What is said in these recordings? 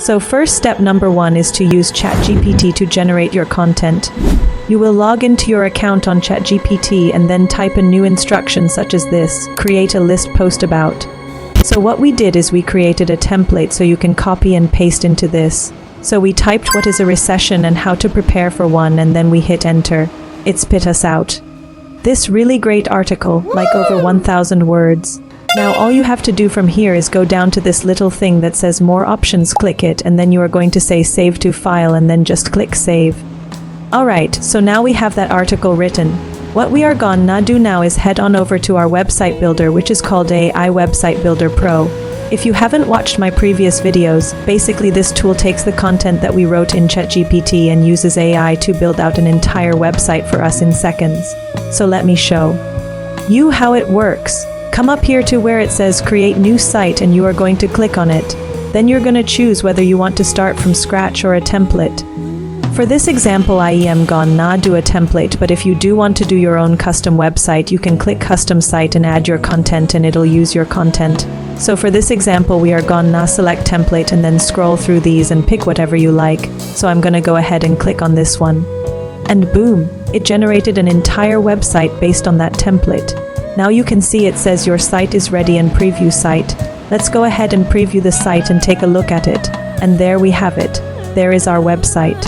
So first step number 1 is to use ChatGPT to generate your content. You will log into your account on ChatGPT and then type a new instruction such as this: create a list post about. So what we did is we created a template so you can copy and paste into this. So we typed what is a recession and how to prepare for one, and then we hit enter. It spit us out this really great article, like over 1,000 words. Now all you have to do from here is go down to this little thing that says more options, click it, and then you are going to say save to file and then just click save. Alright, so now we have that article written. What we are gonna do now is head on over to our website builder, which is called AI Website Builder Pro. If you haven't watched my previous videos, basically this tool takes the content that we wrote in ChatGPT and uses AI to build out an entire website for us in seconds. So let me show you how it works. Come up here to where it says create new site and you are going to click on it. Then you're going to choose whether you want to start from scratch or a template. For this example, I am gonna do a template, but if you do want to do your own custom website, you can click custom site and add your content and it'll use your content. So for this example, we are gonna select template and then scroll through these and pick whatever you like. So I'm gonna go ahead and click on this one. And boom, it generated an entire website based on that template. Now you can see it says your site is ready and preview site. Let's go ahead and preview the site and take a look at it. And there we have it. There is our website.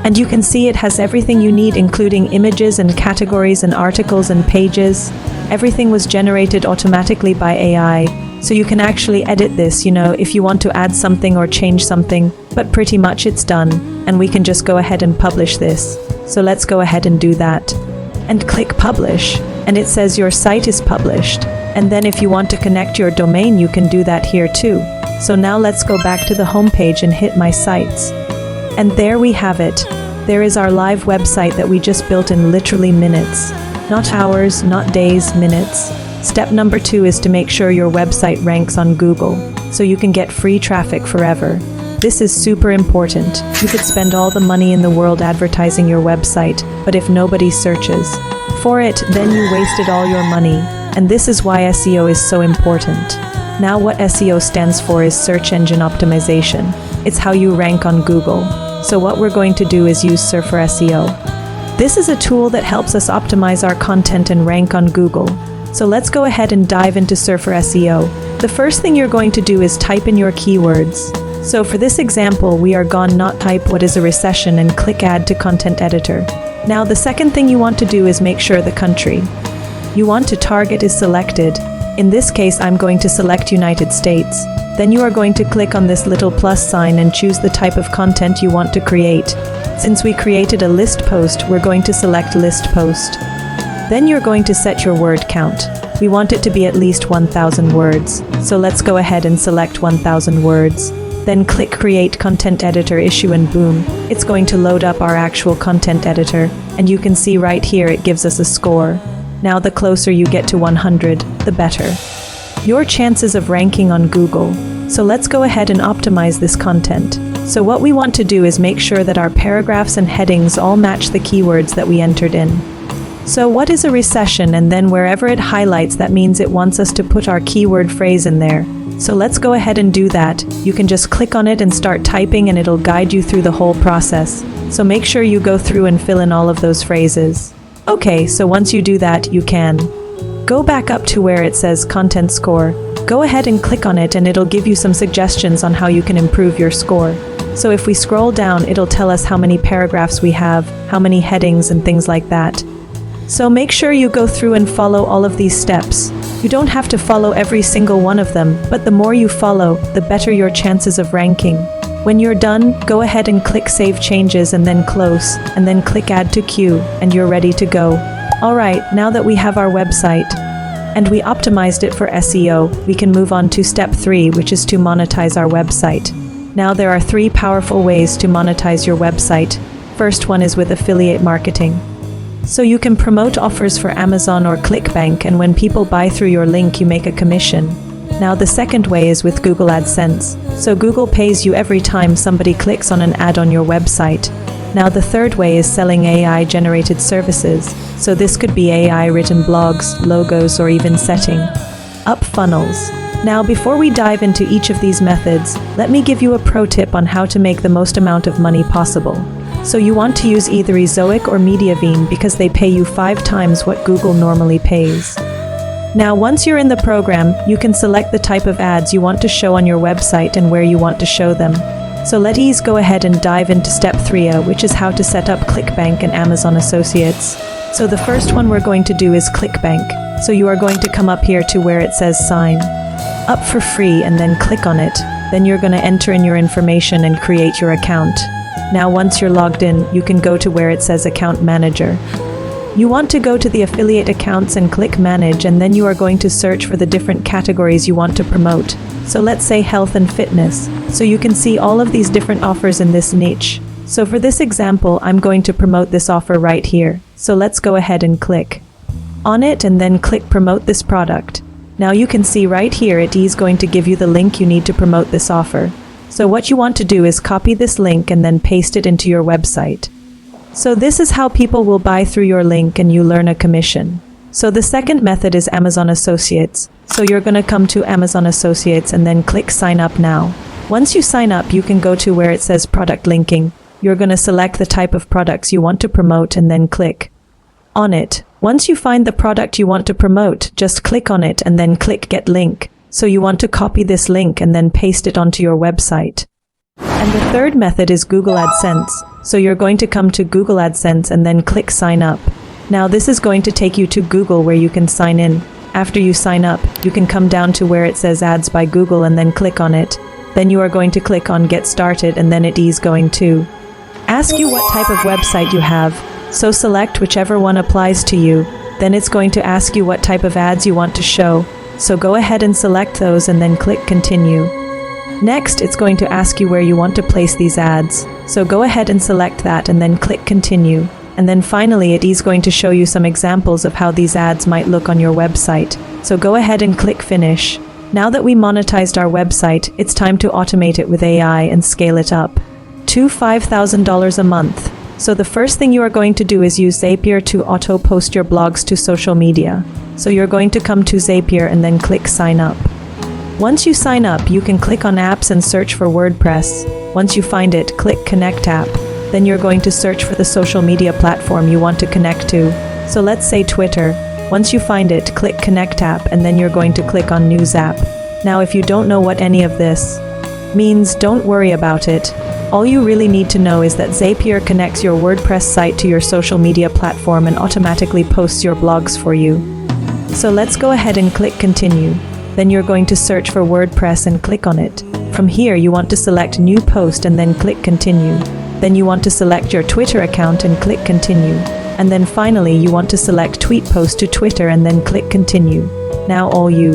And you can see it has everything you need, including images and categories and articles and pages. Everything was generated automatically by AI. So you can actually edit this, if you want to add something or change something, but pretty much it's done. And we can just go ahead and publish this. So let's go ahead and do that. And click publish. And it says your site is published. And then if you want to connect your domain, you can do that here too. So now let's go back to the home page and hit my sites. And there we have it. There is our live website that we just built in literally minutes. Not hours, not days, minutes. Step number 2 is to make sure your website ranks on Google, so you can get free traffic forever. This is super important. You could spend all the money in the world advertising your website, but if nobody searches for it, then you wasted all your money. And this is why SEO is so important. Now what SEO stands for is search engine optimization. It's how you rank on Google. So what we're going to do is use Surfer SEO. This is a tool that helps us optimize our content and rank on Google. So let's go ahead and dive into Surfer SEO. The first thing you're going to do is type in your keywords. So for this example, we are gonna type what is a recession and click add to content editor. Now the second thing you want to do is make sure the country you want to target is selected. In this case, I'm going to select United States. Then you are going to click on this little plus sign and choose the type of content you want to create. Since we created a list post, we're going to select list post. Then you're going to set your word count. We want it to be at least 1,000 words. So let's go ahead and select 1,000 words. Then click create content editor issue and boom, it's going to load up our actual content editor. And you can see right here it gives us a score. Now the closer you get to 100, the better your chances of ranking on Google. So let's go ahead and optimize this content. So what we want to do is make sure that our paragraphs and headings all match the keywords that we entered in. So what is a recession? And then wherever it highlights, that means it wants us to put our keyword phrase in there. So let's go ahead and do that. You can just click on it and start typing and it'll guide you through the whole process. So make sure you go through and fill in all of those phrases. Okay, so once you do that, you can go back up to where it says content score. Go ahead and click on it and it'll give you some suggestions on how you can improve your score. So if we scroll down, it'll tell us how many paragraphs we have, how many headings and things like that. So make sure you go through and follow all of these steps. You don't have to follow every single one of them, but the more you follow, the better your chances of ranking. When you're done, go ahead and click Save Changes and then Close, and then click Add to Queue, and you're ready to go. Alright, now that we have our website, and we optimized it for SEO, we can move on to step 3, which is to monetize our website. Now there are 3 powerful ways to monetize your website. First one is with affiliate marketing. So you can promote offers for Amazon or ClickBank, and when people buy through your link, you make a commission. Now the second way is with Google AdSense. So Google pays you every time somebody clicks on an ad on your website. Now the third way is selling AI-generated services. So this could be AI-written blogs, logos, or even setting up funnels. Now, before we dive into each of these methods, let me give you a pro tip on how to make the most amount of money possible. So you want to use either Ezoic or Mediavine because they pay you 5 times what Google normally pays. Now, once you're in the program, you can select the type of ads you want to show on your website and where you want to show them. So let's go ahead and dive into step 3, which is how to set up ClickBank and Amazon Associates. So the first one we're going to do is ClickBank. So you are going to come up here to where it says sign up for free and then click on it. Then you're going to enter in your information and create your account. Now, once you're logged in, you can go to where it says account manager. You want to go to the affiliate accounts and click manage, and then you are going to search for the different categories you want to promote. So let's say health and fitness. So you can see all of these different offers in this niche. So for this example, I'm going to promote this offer right here. So let's go ahead and click on it and then click promote this product. Now you can see right here it is going to give you the link you need to promote this offer. So what you want to do is copy this link and then paste it into your website. So this is how people will buy through your link and you learn a commission. So the second method is Amazon Associates. So you're going to come to Amazon Associates and then click sign up now. Once you sign up, you can go to where it says product linking. You're going to select the type of products you want to promote and then click on it. Once you find the product you want to promote, just click on it and then click get link. So you want to copy this link and then paste it onto your website. And the third method is Google AdSense. So you're going to come to Google AdSense and then click sign up. Now this is going to take you to Google where you can sign in. After you sign up, you can come down to where it says ads by Google and then click on it. Then you are going to click on get started and then it is going to ask you what type of website you have. So select whichever one applies to you. Then it's going to ask you what type of ads you want to show. So go ahead and select those and then click continue. Next, it's going to ask you where you want to place these ads. So go ahead and select that and then click continue. And then finally, it is going to show you some examples of how these ads might look on your website. So go ahead and click finish. Now that we monetized our website, it's time to automate it with AI and scale it up to $5,000 a month. So the first thing you are going to do is use Zapier to auto-post your blogs to social media. So you're going to come to Zapier and then click sign up. Once you sign up, you can click on apps and search for WordPress. Once you find it, click connect app. Then you're going to search for the social media platform you want to connect to. So let's say Twitter. Once you find it, click connect app and then you're going to click on news app. Now if you don't know what any of this means, don't worry about it. All you really need to know is that Zapier connects your WordPress site to your social media platform and automatically posts your blogs for you. So let's go ahead and click continue. Then you're going to search for WordPress and click on it. From here, you want to select new post and then click continue. Then you want to select your Twitter account and click continue. And then finally, you want to select tweet post to Twitter and then click continue. Now all you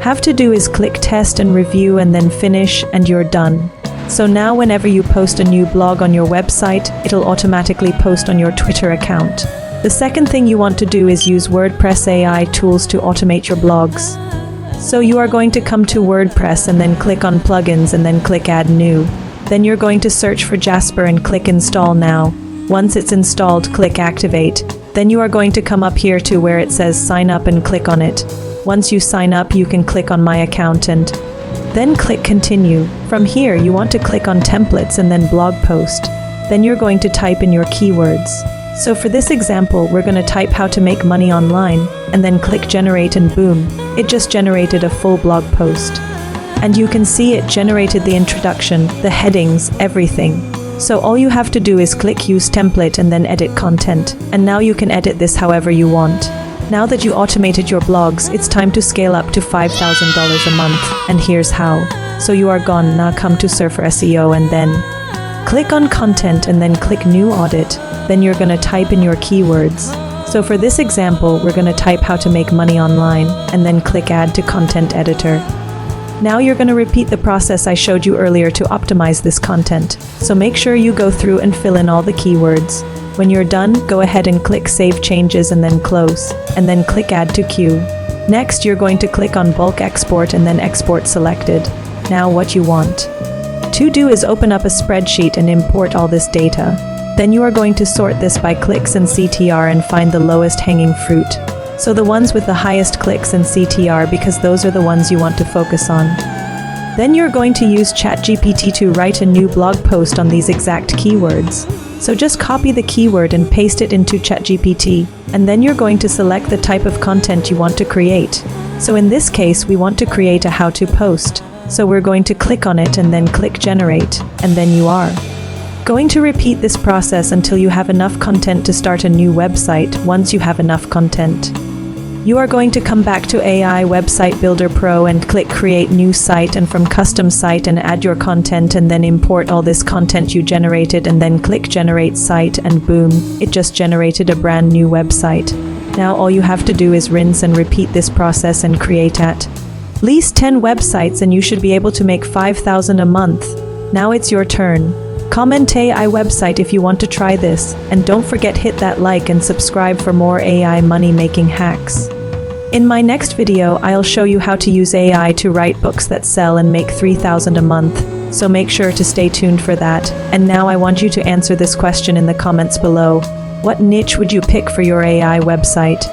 have to do is click test and review and then finish and you're done. So now whenever you post a new blog on your website, it'll automatically post on your Twitter account. The second thing you want to do is use WordPress AI tools to automate your blogs. So you are going to come to WordPress and then click on plugins and then click add new. Then you're going to search for Jasper and click install now. Once it's installed, click activate. Then you are going to come up here to where it says sign up and click on it. Once you sign up, you can click on my account and then click continue. From here, you want to click on templates and then blog post. Then you're going to type in your keywords. So for this example, we're going to type how to make money online and then click generate and boom, it just generated a full blog post. And you can see it generated the introduction, the headings, everything. So all you have to do is click use template and then edit content. And now you can edit this however you want. Now that you automated your blogs, it's time to scale up to $5,000 a month. And here's how. So you are gone, now come to Surfer SEO and then click on content and then click new audit. Then you're going to type in your keywords. So for this example, we're going to type how to make money online and then click add to content editor. Now you're going to repeat the process I showed you earlier to optimize this content. So make sure you go through and fill in all the keywords. When you're done, go ahead and click save changes and then close, and then click add to queue. Next, you're going to click on bulk export and then export selected. Now what you want to do is open up a spreadsheet and import all this data. Then you are going to sort this by clicks and CTR and find the lowest hanging fruit. So the ones with the highest clicks and CTR, because those are the ones you want to focus on. Then you're going to use ChatGPT to write a new blog post on these exact keywords. So just copy the keyword and paste it into ChatGPT, and then you're going to select the type of content you want to create. So in this case, we want to create a how-to post. So we're going to click on it and then click generate, and then you are going to repeat this process until you have enough content to start a new website. Once you have enough content, you are going to come back to AI Website Builder Pro and click Create New Site, and from Custom Site and add your content, and then import all this content you generated, and then click Generate Site, and boom, it just generated a brand new website. Now all you have to do is rinse and repeat this process and create at least 10 websites, and you should be able to make 5,000 a month. Now it's your turn. Comment AI website if you want to try this, and don't forget hit that like and subscribe for more AI money making hacks. In my next video, I'll show you how to use AI to write books that sell and make 3,000 a month, so make sure to stay tuned for that. And now I want you to answer this question in the comments below. What niche would you pick for your AI website?